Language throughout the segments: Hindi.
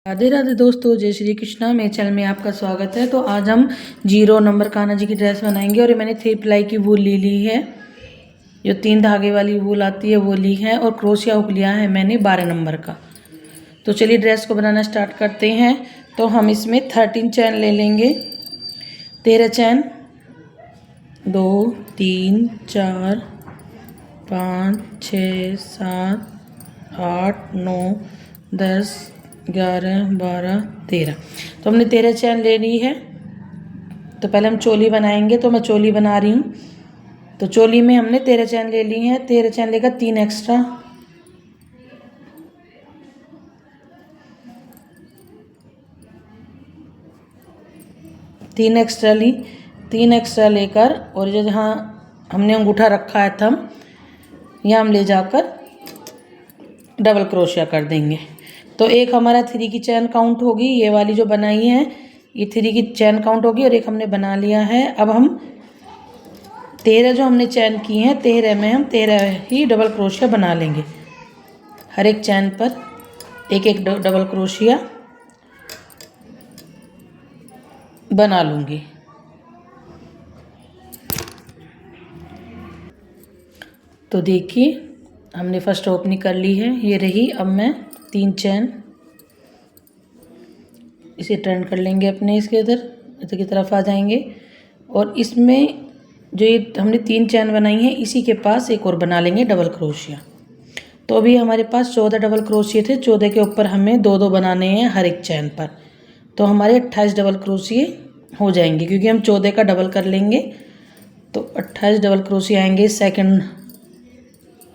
राधे राधे दोस्तों, जय श्री कृष्णा। मेरे चैनल में आपका स्वागत है। तो आज हम 0 नंबर कान्हा जी की ड्रेस बनाएंगे और ये मैंने 3 प्लाई की वूल ले ली है। जो 3 धागे वाली वूल आती है वो ली है और क्रोशिया हुक लिया है मैंने 12 नंबर का। तो चलिए ड्रेस को बनाना स्टार्ट करते हैं। तो हम इसमें 13 चैन ले लेंगे। 13 चैन 2 3 4 5 6 7 8 9 10 11 12 13। तो हमने 13 चैन ले ली है। तो पहले हम चोली बनाएंगे, तो मैं चोली बना रही हूँ। तो चोली में हमने 13 चैन ले ली है। 13 चैन लेकर 3 एक्स्ट्रा, ली। 3 एक्स्ट्रा लेकर और जो जहाँ हमने अंगूठा रखा है थंब, यहाँ हम ले जाकर डबल क्रोशिया कर देंगे। तो एक हमारा 3 की चैन काउंट होगी, ये वाली जो बनाई है ये 3 की चैन काउंट होगी और एक हमने बना लिया है। अब हम 13 जो हमने चैन की हैं 13 में हम 13 ही डबल क्रोशिया बना लेंगे। हर एक चैन पर एक एक डबल क्रोशिया बना लूँगी। तो देखिए हमने फर्स्ट ओपनिंग कर ली है, ये रही। अब मैं 3 चैन इसे टर्न कर लेंगे अपने इसके इधर की तरफ आ जाएंगे और इसमें जो ये हमने 3 चैन बनाई है इसी के पास एक और बना लेंगे डबल क्रोशिया। तो अभी हमारे पास 14 डबल क्रोशिया थे। 14 के ऊपर हमें 2-2 बनाने हैं हर एक चैन पर। तो हमारे 28 डबल क्रोशिया हो जाएंगे, क्योंकि हम 14 का डबल कर लेंगे। तो 28 डबल क्रोशिया आएंगे सेकंड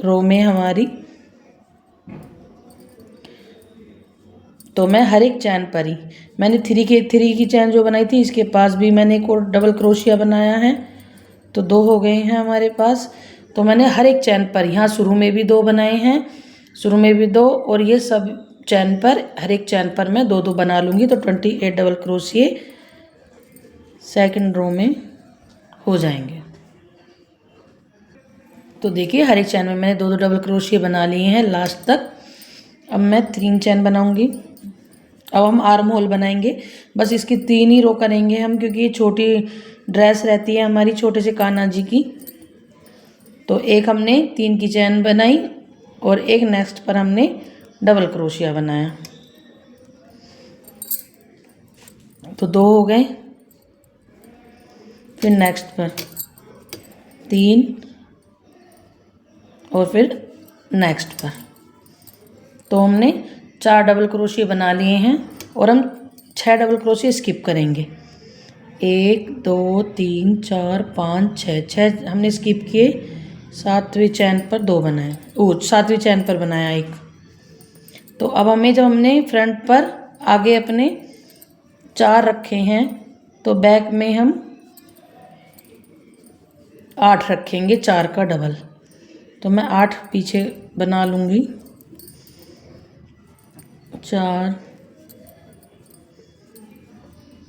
रो में हमारी। तो मैं हर एक चैन पर ही मैंने 3 की चैन जो बनाई थी इसके पास भी मैंने एक और डबल क्रोशिया बनाया है। तो 2 हो गए हैं हमारे पास। तो मैंने हर एक चैन पर, यहाँ शुरू में भी 2 बनाए हैं, शुरू में भी 2, और ये सब चैन पर हर एक चैन पर मैं 2-2 बना लूँगी। तो 28 डबल क्रोशिया सेकंड रो में हो जाएंगे। तो देखिए हर एक चैन में मैंने 2-2 डबल क्रोशिया बना लिए हैं लास्ट तक। अब मैं 3 चैन बनाऊंगी। अब हम आर्म होल बनाएंगे। बस इसकी 3 ही रो करेंगे हम, क्योंकि ये छोटी ड्रेस रहती है हमारी छोटे से कान्हा जी की। तो एक हमने 3 की चैन बनाई और एक नेक्स्ट पर हमने डबल क्रोशिया बनाया। तो 2 हो गए। फिर नेक्स्ट पर 3 और फिर नेक्स्ट पर। तो हमने 4 डबल क्रोशिया बना लिए हैं और हम 6 डबल क्रोशिया स्किप करेंगे। 1 2 3 4 5 6 हमने स्किप किए। 7वीं चैन पर 2 बनाए, 7वीं चैन पर बनाया एक। तो अब हमें जब हमने फ्रंट पर आगे अपने 4 रखे हैं तो बैक में हम 8 रखेंगे, 4 का डबल। तो मैं 8 पीछे बना लूँगी। 4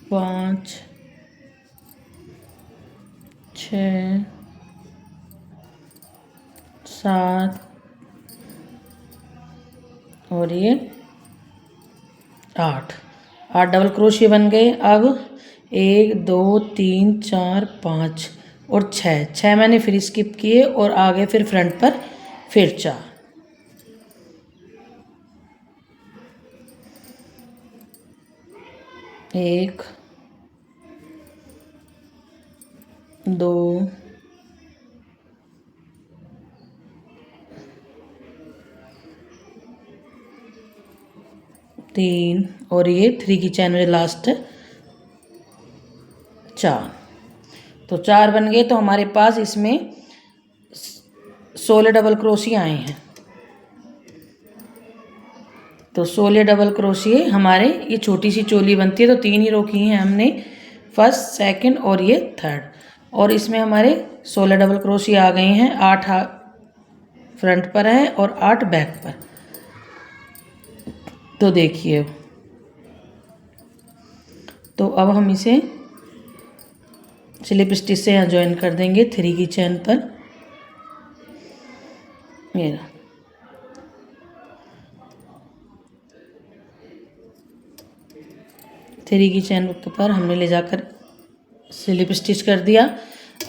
5 6 7 और ये 8 डबल क्रोशिया बन गए। अब 1 2 3 4 5 और 6 मैंने फिर स्किप किए और आगे फिर फ्रंट पर फिर 4। 1 2 3 और ये 3 की चैन में लास्ट 4। तो 4 बन गए। तो हमारे पास इसमें 16 डबल क्रोशिया आए हैं। तो 16 डबल क्रोशिया हमारे ये छोटी सी चोली बनती है। तो 3 ही रोकी हैं हमने, फर्स्ट सेकंड और ये थर्ड। और इसमें हमारे 16 डबल क्रोशिया आ गए हैं। 8 फ्रंट पर है और 8 बैक पर। तो देखिए, तो अब हम इसे स्लिप स्टिच से यहाँ ज्वाइन कर देंगे 3 की चैन पर। मेरा 3 की चैन पर हमने ले जाकर स्लिप स्टिच कर दिया।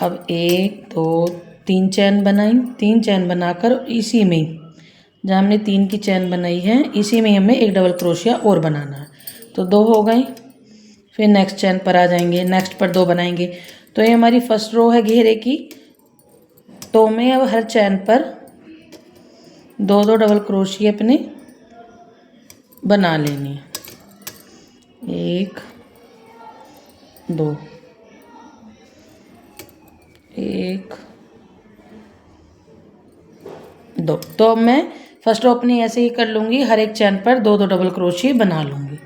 अब 1 2 3 चैन बनाई, 3 चैन बनाकर इसी में ही जहाँ हमने 3 की चैन बनाई है इसी में हमें एक डबल क्रोशिया और बनाना है। तो 2 हो गए। फिर नेक्स्ट चैन पर आ जाएंगे, नेक्स्ट पर 2 बनाएंगे। तो ये हमारी फर्स्ट रो है घेरे की। तो हमें अब हर चैन पर 2 डबल क्रोशिया अपने बना लेनी है। 1 2 1 2। तो अब मैं फर्स्ट रो अपनी ऐसे ही कर लूँगी, हर एक चैन पर 2 डबल क्रोशिया बना लूँगी।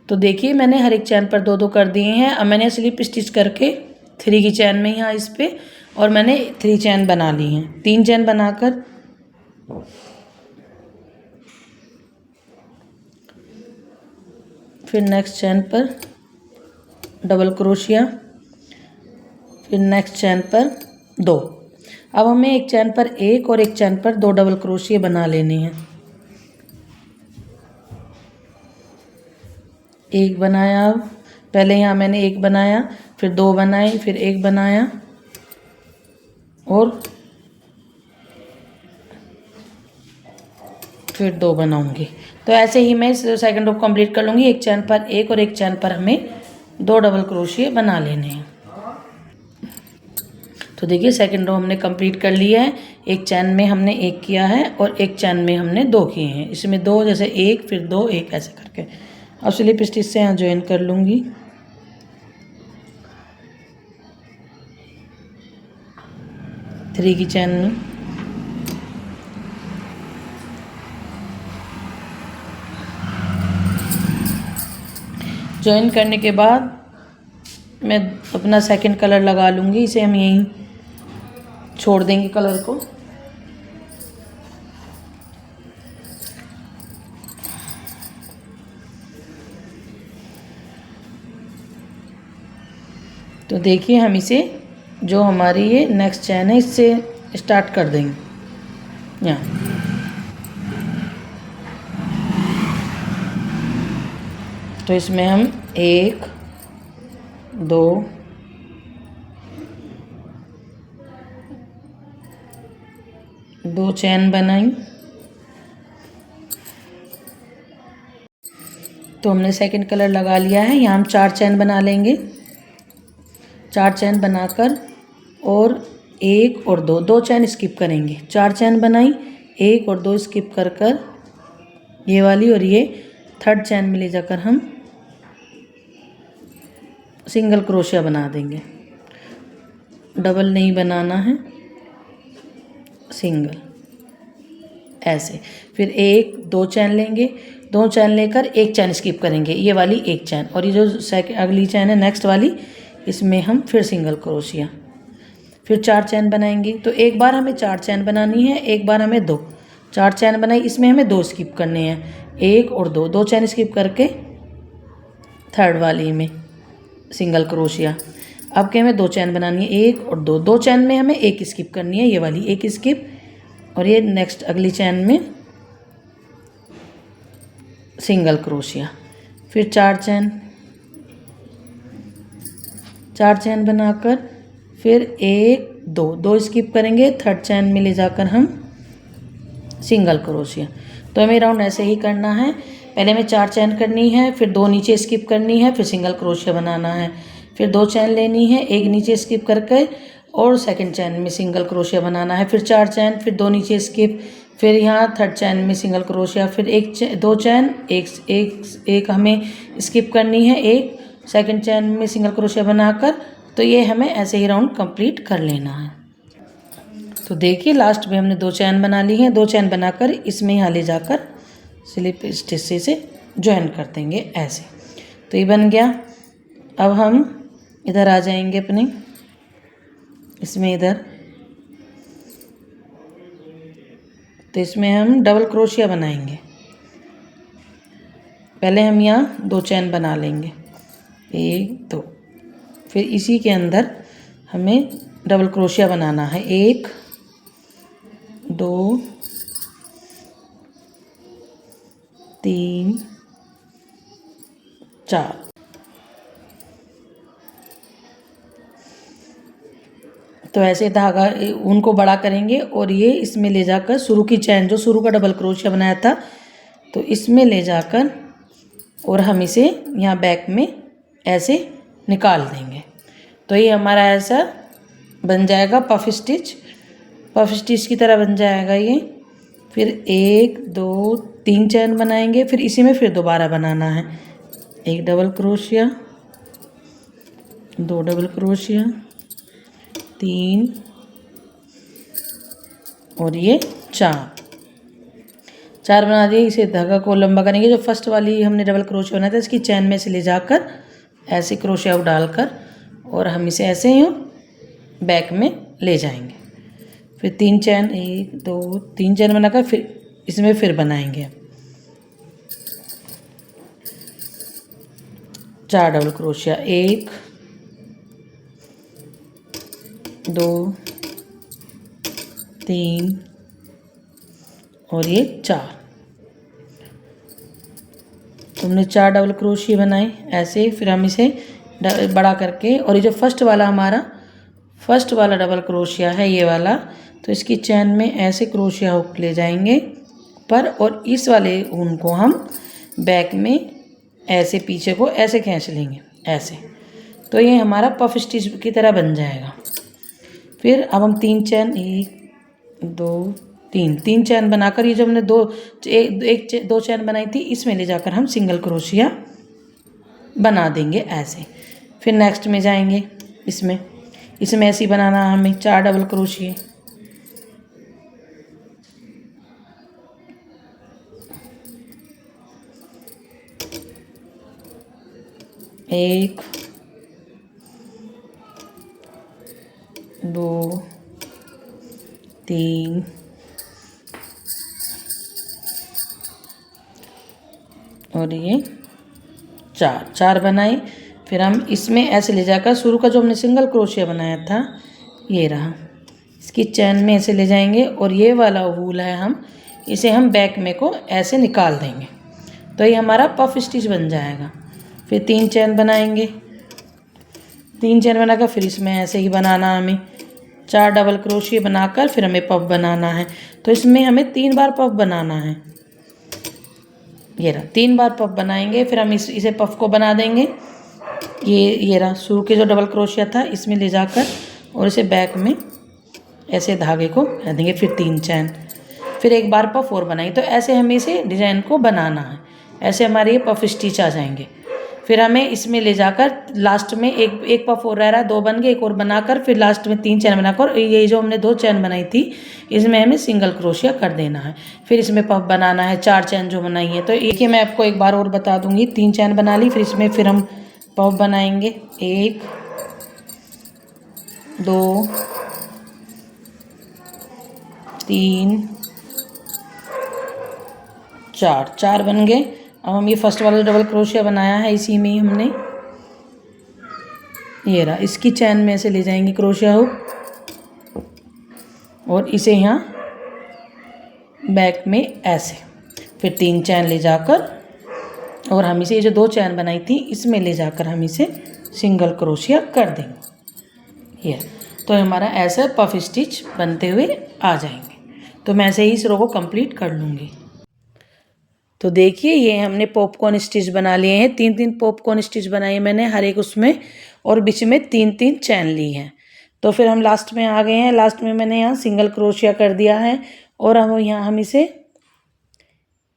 तो देखिए मैंने हर एक चैन पर 2 कर दिए हैं। अब मैंने स्लिप स्टिच करके 3 की चैन में यहाँ इस पे और मैंने 3 चैन बना ली हैं। 3 चैन बनाकर फिर नेक्स्ट चैन पर डबल क्रोशिया, फिर नेक्स्ट चैन पर 2। अब हमें एक चैन पर 1 और एक चैन पर 2 डबल क्रोशिया बना लेने हैं। 1 बनाया, अब पहले यहाँ मैंने 1 बनाया, फिर 2 बनाए, फिर 1 बनाया और फिर 2 बनाऊंगी। तो ऐसे ही मैं इस सेकंड रो कंप्लीट कर लूँगी। एक चैन पर 1 और एक चैन पर हमें 2 डबल क्रोशिया बना लेने हैं। तो देखिए सेकंड रो हमने कंप्लीट कर लिया है। एक चैन में हमने 1 किया है और एक चैन में हमने 2 किए हैं। इसमें 2 जैसे 1 फिर 2 1 ऐसे करके अब स्लिप स्टिच से यहाँ ज्वाइन कर लूँगी। थ्री की चैन में ज्वाइन करने के बाद मैं अपना सेकंड कलर लगा लूँगी। इसे हम यहीं छोड़ देंगे कलर को। तो देखिए हम इसे जो हमारी ये नेक्स्ट चैन है इससे स्टार्ट कर देंगे यहाँ। तो इसमें हम 1 2 2 चैन बनाई। तो हमने सेकंड कलर लगा लिया है। यहाँ हम 4 चैन बना लेंगे। 4 चैन बनाकर और 1 और 2 2 चैन स्किप करेंगे। 4 चैन बनाई, 1 और 2 स्किप कर कर ये वाली और ये थर्ड चैन में ले जाकर हम सिंगल क्रोशिया बना देंगे। डबल नहीं बनाना है, सिंगल ऐसे। फिर 1 2 चैन लेंगे, 2 चैन लेकर 1 चैन स्किप करेंगे, ये वाली 1 चैन। और ये जो अगली चैन है नेक्स्ट वाली, इसमें हम फिर सिंगल क्रोशिया, फिर 4 चैन बनाएंगे। तो एक बार हमें 4 चैन बनानी है, एक बार हमें 2। 4 चैन बनाई, इसमें हमें 2 स्किप करने हैं, 1 और 2 2 चैन स्किप करके थर्ड वाली में सिंगल क्रोशिया। अब क्या हमें 2 चैन बनानी है, 1 और 2 2 चैन में हमें 1 स्किप करनी है, ये वाली 1 स्किप। और ये नेक्स्ट अगली चैन में सिंगल क्रोशिया, फिर 4 चैन बनाकर फिर 1 2 2 स्किप करेंगे, थर्ड चैन में ले जाकर हम सिंगल क्रोशिया। तो हमें राउंड ऐसे ही करना है। पहले हमें 4 चैन करनी है, फिर 2 नीचे स्किप करनी है, फिर सिंगल क्रोशिया बनाना है, फिर 2 चैन लेनी है, 1 नीचे स्किप करके और सेकंड चैन में सिंगल क्रोशिया बनाना है, फिर 4 चैन, फिर 2 नीचे स्किप, फिर यहाँ थर्ड चैन में सिंगल क्रोशिया, फिर 2 चैन, एक हमें स्किप करनी है, 1 सेकंड चैन में सिंगल क्रोशिया बनाकर। तो ये हमें ऐसे ही राउंड कंप्लीट कर लेना है। तो देखिए लास्ट में हमने 2 चैन बना ली हैं। 2 चैन बनाकर इसमें यहाँ ले जाकर स्लिप स्टिच से ज्वाइन कर देंगे ऐसे। तो ये बन गया। अब हम इधर आ जाएंगे अपने इसमें इधर। तो इसमें हम डबल क्रोशिया बनाएंगे। पहले हम यहाँ 2 चैन बना लेंगे, 1 2। फिर इसी के अंदर हमें डबल क्रोशिया बनाना है, 1 2 3 4। तो ऐसे धागा उनको बड़ा करेंगे और ये इसमें ले जाकर शुरू की चैन जो शुरू का डबल क्रोशिया बनाया था तो इसमें ले जाकर और हम इसे यहाँ बैक में ऐसे निकाल देंगे। तो ये हमारा ऐसा बन जाएगा पफ स्टिच की तरह बन जाएगा ये। फिर 1 2 3 चैन बनाएंगे, फिर इसी में फिर दोबारा बनाना है। 1 डबल क्रोशिया, 2 डबल क्रोशिया, 3 और ये 4 बना दिए। इसे धागा को लंबा करेंगे। जो फर्स्ट वाली हमने डबल क्रोशिया बनाया था इसकी चैन में से ले जाकर ऐसे क्रोशिया डालकर और हम इसे ऐसे ही बैक में ले जाएंगे। फिर 3 चैन 1 2 3 चैन बनाकर फिर इसमें फिर बनाएंगे 4 डबल क्रोशिया, 1 2 3 और ये 4। तुमने 4 डबल क्रोशिया बनाए ऐसे। फिर हम इसे बड़ा करके और ये जो फर्स्ट वाला डबल क्रोशिया है ये वाला, तो इसकी चैन में ऐसे क्रोशिया हुक ले जाएंगे पर और इस वाले ऊन को हम बैक में ऐसे पीछे को ऐसे खींच लेंगे ऐसे। तो ये हमारा पफ स्टिच की तरह बन जाएगा। फिर अब हम 3 चैन 1 2 3 चैन बनाकर ये जो हमने 2 चैन बनाई थी इसमें ले जाकर हम सिंगल क्रोशिया बना देंगे ऐसे। फिर नेक्स्ट में जाएंगे इसमें ऐसे ही बनाना है हमें 4 डबल क्रोशिया, 1 2 3 और ये 4 बनाए। फिर हम इसमें ऐसे ले जाकर शुरू का जो हमने सिंगल क्रोशिया बनाया था ये रहा, इसकी चैन में ऐसे ले जाएंगे और ये वाला वूल है हम इसे हम बैक में को ऐसे निकाल देंगे। तो ये हमारा पफ स्टिच बन जाएगा। फिर 3 चैन बनाएंगे, 3 चैन बनाकर फिर इसमें ऐसे ही बनाना हमें 4 डबल क्रोशिया बनाकर फिर हमें पफ बनाना है। तो इसमें हमें 3 बार पफ बनाना है। ये रहा 3 बार पफ बनाएंगे। फिर हम इसे पफ को बना देंगे। ये रहा शुरू के जो डबल क्रोशिया था इसमें ले जाकर और इसे बैक में ऐसे धागे को कर देंगे। फिर 3 चैन, फिर 1 बार पफ और बनाएंगे। तो ऐसे हमें इसे डिज़ाइन को बनाना है। ऐसे हमारे ये पफ स्टिच आ जाएंगे। फिर हमें इसमें ले जाकर लास्ट में एक पफ और रह रहा है, 2 बन गए, एक और बनाकर फिर लास्ट में 3 चैन बनाकर ये जो हमने 2 चैन बनाई थी इसमें हमें सिंगल क्रोशिया कर देना है। फिर इसमें पफ बनाना है 4 चैन जो बनाई है। तो एक ही मैं आपको एक बार और बता दूंगी। 3 चैन बना ली, फिर इसमें फिर हम पफ बनाएंगे 1 2 3 4 बन गए। अब हम ये फर्स्ट वाला डबल क्रोशिया बनाया है इसी में ही हमने ये रहा, इसकी चैन में से ले जाएंगे क्रोशिया हुक और इसे यहाँ बैक में ऐसे। फिर 3 चैन ले जाकर और हम इसे ये जो 2 चैन बनाई थी इसमें ले जाकर हम इसे सिंगल क्रोशिया कर देंगे। ये तो हमारा ऐसा पफ स्टिच बनते हुए आ जाएंगे। तो मैं ऐसे ही इस रो को कंप्लीट कर लूँगी। तो देखिए ये हमने पॉपकॉर्न स्टिच बना लिए हैं। 3 पॉपकॉर्न स्टिच बनाए मैंने हर एक उसमें और बीच में 3 चैन ली हैं। तो फिर हम लास्ट में आ गए हैं। लास्ट में मैंने यहाँ सिंगल क्रोशिया कर दिया है और हम इसे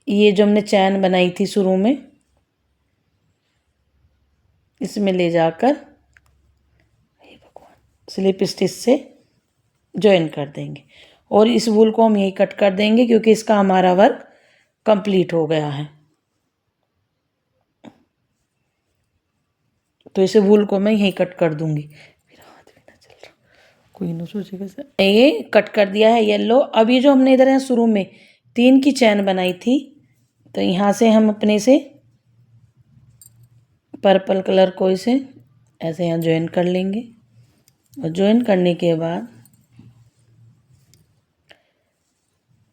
ये जो हमने चैन बनाई थी शुरू में इसमें ले जाकर स्लिप स्टिच से ज्वाइन कर देंगे और इस वूल को हम यही कट कर देंगे क्योंकि इसका हमारा वर्क कंप्लीट हो गया है। तो इसे वूल को मैं यही कट कर दूंगी। मेरा हाथ भी ना चल रहा, कोई ना सोचेगा सर। ये कट कर दिया है येलो। अब ये जो हमने इधर यहाँ शुरू में 3 की चैन बनाई थी तो यहाँ से हम अपने से पर्पल कलर को इसे ऐसे यहाँ ज्वाइन कर लेंगे और ज्वाइन करने के बाद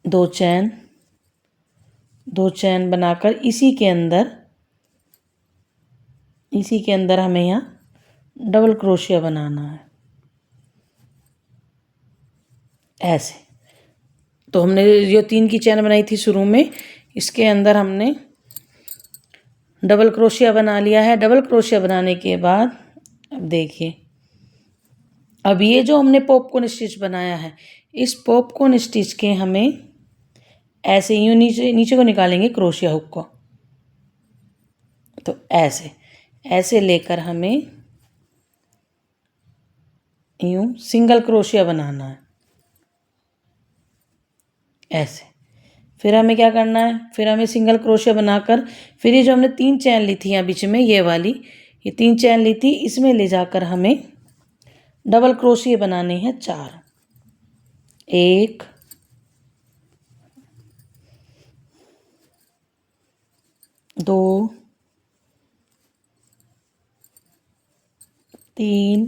2 चैन बनाकर इसी के अंदर इसी के अंदर हमें यहाँ डबल क्रोशिया बनाना है ऐसे। तो हमने जो 3 की चैन बनाई थी शुरू में, इसके अंदर हमने डबल क्रोशिया बना लिया है। डबल क्रोशिया बनाने के बाद अब देखिए, अब ये जो हमने पॉपकॉर्न स्टिच बनाया है, इस पॉपकॉर्न स्टिच के हमें ऐसे यूँ नीचे नीचे को निकालेंगे क्रोशिया हुक को। तो ऐसे ऐसे लेकर हमें यूँ सिंगल क्रोशिया बनाना है ऐसे। फिर हमें क्या करना है, फिर हमें सिंगल क्रोशिया बनाकर फिर ये जो हमने 3 चैन ली थी यहाँ बीच में, ये वाली ये 3 चैन ली थी, इसमें ले जाकर हमें डबल क्रोशिया बनाने हैं 4। 1 2 3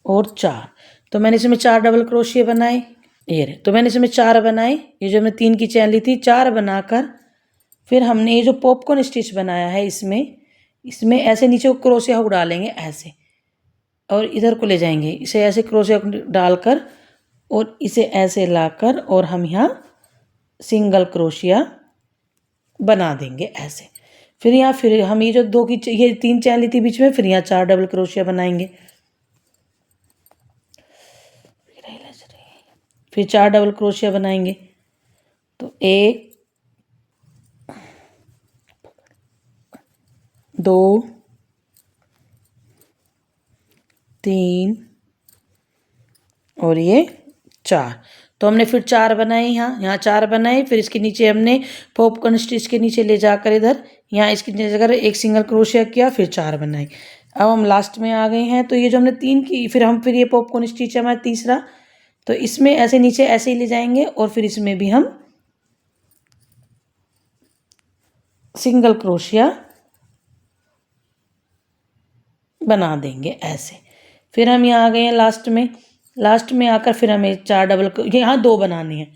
और 4। तो मैंने इसमें 4 डबल क्रोशिया बनाए, ये रहे। तो मैंने इसमें 4 बनाए, ये जो हमने 3 की चैन ली थी, 4 बनाकर फिर हमने ये जो पॉपकॉर्न स्टिच बनाया है, इसमें ऐसे नीचे को क्रोशिया हुक डालेंगे ऐसे, और इधर को ले जाएंगे इसे ऐसे क्रोशिया डालकर, और इसे ऐसे लाकर और हम यहाँ सिंगल क्रोशिया बना देंगे ऐसे। फिर हम ये जो ये 3 चैन ली थी बीच में, फिर यहाँ 4 डबल क्रोशिया बनाएंगे। फिर 4 डबल क्रोशिया बनाएंगे। तो 1 2 3 और ये 4। तो हमने फिर 4 बनाए, यहाँ 4 बनाए। फिर इसके नीचे हमने पॉपकॉर्न स्टिच के नीचे ले जाकर इधर यहाँ इसकी जगह एक सिंगल क्रोशिया किया, फिर 4 बनाए। अब हम लास्ट में आ गए हैं। तो ये जो हमने 3 की, फिर ये पॉपकॉर्न स्टिच है हमारा तीसरा, तो इसमें ऐसे नीचे ऐसे ही ले जाएंगे, और फिर इसमें भी हम सिंगल क्रोशिया बना देंगे ऐसे। फिर हम यहाँ आ गए हैं लास्ट में आकर फिर हमें 4 डबल, यहाँ 2 बनाने हैं।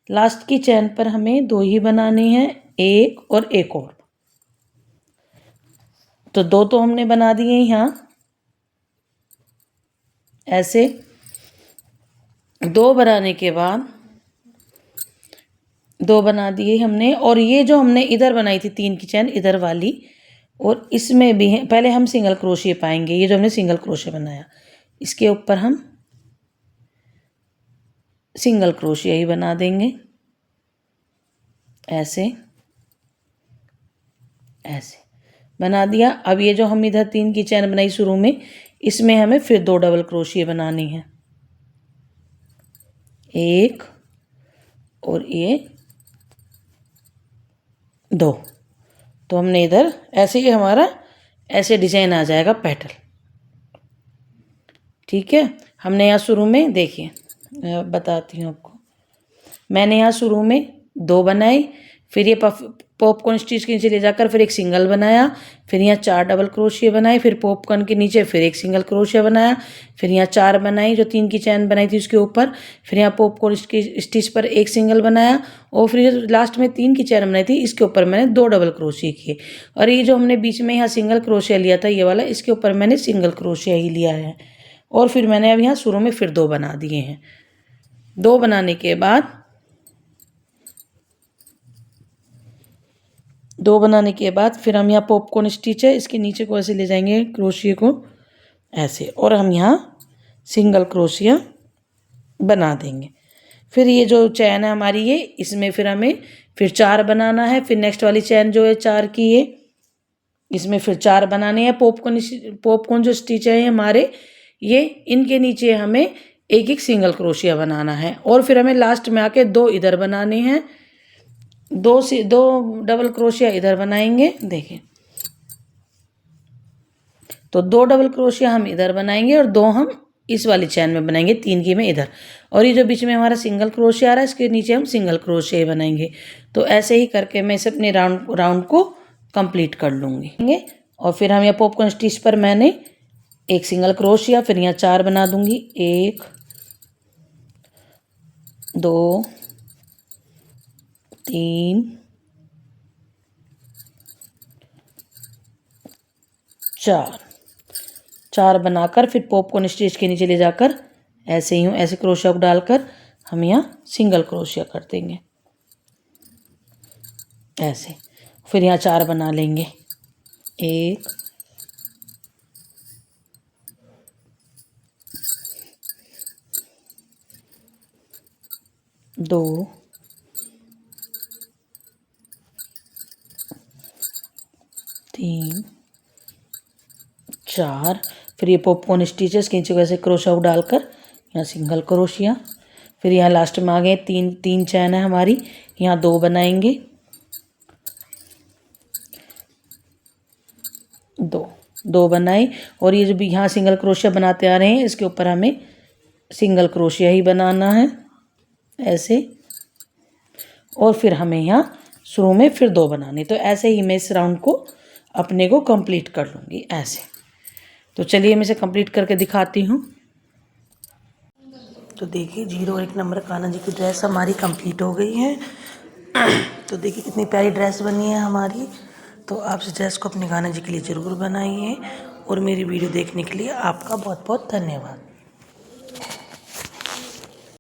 लास्ट की चैन पर हमें 2 ही बनाने हैं, एक और एक और। तो 2 तो हमने बना दिए यहाँ ऐसे। 2 बनाने के बाद 2 बना दिए हमने, और ये जो हमने इधर बनाई थी 3 की चैन इधर वाली, और इसमें भी है, पहले हम सिंगल क्रोशिया पाएंगे। ये जो हमने सिंगल क्रोशिया बनाया, इसके ऊपर हम सिंगल क्रोशिया ही बना देंगे ऐसे ऐसे बना दिया। अब ये जो हम इधर 3 की चैन बनाई शुरू में, इसमें हमें फिर 2 डबल क्रोशिया बनानी है, एक और ये 2। तो हमने इधर ऐसे ही हमारा ऐसे डिजाइन आ जाएगा पैटर्न। ठीक है, हमने यहाँ शुरू में देखिए, बताती हूँ आपको। मैंने यहाँ शुरू में 2 बनाए, फिर ये पॉपकॉर्न स्टिच के नीचे ले जाकर फिर एक सिंगल बनाया, फिर यहाँ 4 डबल क्रोशिया बनाए, फिर पॉपकॉर्न के नीचे फिर एक सिंगल क्रोशिया बनाया, फिर यहाँ 4 बनाई जो 3 की चैन बनाई थी उसके ऊपर, फिर यहाँ पॉपकॉर्न स्टिच पर एक सिंगल बनाया, और फिर लास्ट में 3 की चैन बनाई थी इसके ऊपर मैंने 2 डबल क्रोशिया किए। और ये जो हमने बीच में यहाँ सिंगल क्रोशिया लिया था ये वाला, इसके ऊपर मैंने सिंगल क्रोशिया ही लिया है। और फिर मैंने अब यहाँ शुरू में फिर 2 बना दिए हैं। 2 बनाने के बाद 2 बनाने के बाद फिर हम यहाँ पॉपकॉर्न स्टिच है, इसके नीचे को ऐसे ले जाएंगे क्रोशिया को ऐसे, और हम यहाँ सिंगल क्रोशिया बना देंगे। फिर ये जो चैन है हमारी ये, इसमें फिर हमें फिर 4 बनाना है। फिर नेक्स्ट वाली चैन जो है 4 की, ये इसमें फिर 4 बनाने हैं। पॉपकॉर्न जो स्टिच है हमारे, ये इनके नीचे हमें एक एक सिंगल क्रोशिया बनाना है, और फिर हमें लास्ट में आके 2 इधर बनाने हैं, 2 डबल क्रोशिया इधर बनाएंगे। देखिए, तो 2 डबल क्रोशिया हम इधर बनाएंगे और 2 हम इस वाली चैन में बनाएंगे, 3 की में इधर, और ये जो बीच में हमारा सिंगल क्रोशिया आ रहा है इसके नीचे हम सिंगल क्रोशिया बनाएंगे। तो ऐसे ही करके मैं इसे अपने राउंड को कंप्लीट कर लूँगी। और फिर हम यहाँ पॉपकॉर्न स्टिच पर मैंने एक सिंगल क्रोशिया, फिर यहाँ 4 बना दूंगी, 1 2 3 4 बनाकर फिर पॉपकॉर्न स्टिच के नीचे ले जाकर ऐसे ही ऐसे क्रोशिया को डालकर हम यहाँ सिंगल क्रोशिया कर देंगे ऐसे। फिर यहाँ 4 बना लेंगे, 1 2 3 4। फिर ये पॉपकॉर्न स्टिचेस के नीचे वैसे क्रोशिया को डालकर यहाँ सिंगल क्रोशिया। फिर यहाँ लास्ट में आ गए 3 चैन है हमारी, यहाँ 2 बनाएंगे, 2 बनाए। और ये जो भी यहाँ सिंगल क्रोशिया बनाते आ रहे हैं इसके ऊपर हमें सिंगल क्रोशिया ही बनाना है ऐसे। और फिर हमें यहाँ शुरू में फिर 2 बनाने। तो ऐसे ही मैं इस राउंड को अपने को कंप्लीट कर लूँगी ऐसे। तो चलिए मैं इसे कंप्लीट करके दिखाती हूँ। तो देखिए 0 और 1 नंबर कान्हा जी की ड्रेस हमारी कंप्लीट हो गई है। तो देखिए कितनी प्यारी ड्रेस बनी है हमारी। तो आप इस ड्रेस को अपने कान्हा जी के लिए ज़रूर बनाइए। और मेरी वीडियो देखने के लिए आपका बहुत बहुत धन्यवाद।